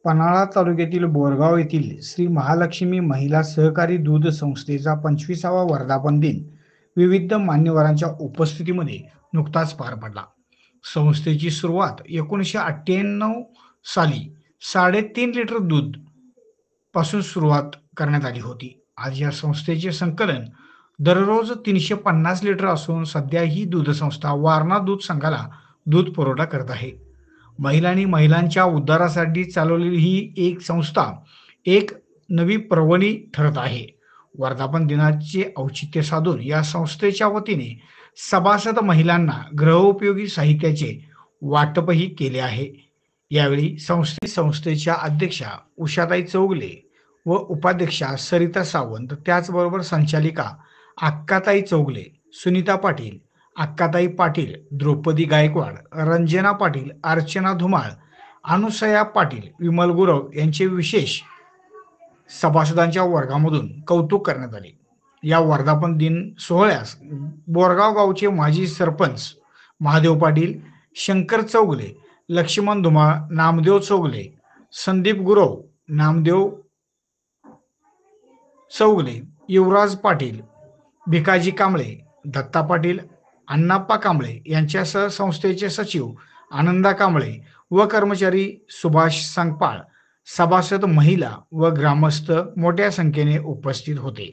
पन्हाळा तालुक्यातील बोरगाव येथील श्री महालक्ष्मी महिला सहकारी दूध संस्थेचा 25वा वर्धापन दिन विविध मान्यवरांच्या उपस्थितीमध्ये नुकताच पार पडला. संस्थेची सुरुवात 1998 साली 3.5 लिटर दूध पासून सुरुवात करण्यात आली होती. आज या संस्थेचे संकलन दररोज 350 लिटर असून सध्या ही दूध संस्था वारणा दूध संघाला दूध पुरवठा करत आहे. महिलांच्या उद्धारासाठी चालवलेली ही एक संस्था एक नवी पर्वणी ठरत आहे. वर्धापन दिनाचे औचित्य साधून या संस्थेच्या वतीने सभासद महिलांना गृहोपयोगी साहित्याचे वाटपही केले आहे. यावेळी संस्थेच्या अध्यक्षा उषाताई चौगले व उपाध्यक्षा सरिता सावंत, त्याचबरोबर संचालिका अक्काताई चौगले, सुनीता पाटील, अक्काताई पाटील, द्रौपदी गायकवाड, रंजना पाटील, अर्चना धुमाळ, अनुसया पाटील, विमल गुरव यांचे विशेष सभासदांच्या वर्गामधून कौतुक करण्यात आले. या वर्धापन दिन सोहळ्यास बोरगाव गावचे माजी सरपंच महादेव पाटील, शंकर चौगले, लक्ष्मण धुमाळ, नामदेव चौगले, संदीप गुरव, नामदेव चौगले, युवराज पाटील, भिकाजी कांबळे, दत्ता पाटील, अण्णाप्पा कांबळे यांच्यासह संस्थेचे सचिव आनंदा कांबळे व कर्मचारी सुभाष संगपाळ, सभासद महिला व ग्रामस्थ मोठ्या संख्येने उपस्थित होते.